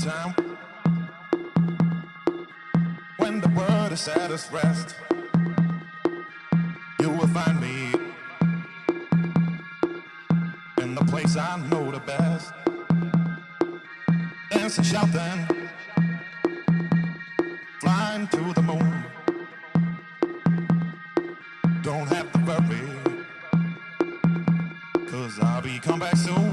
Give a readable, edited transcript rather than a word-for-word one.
time when the world is at its rest. You will find me in the place I know the best, dancing, shouting, flying to the moon. Don't have to worry, 'cause I'll be come back soon.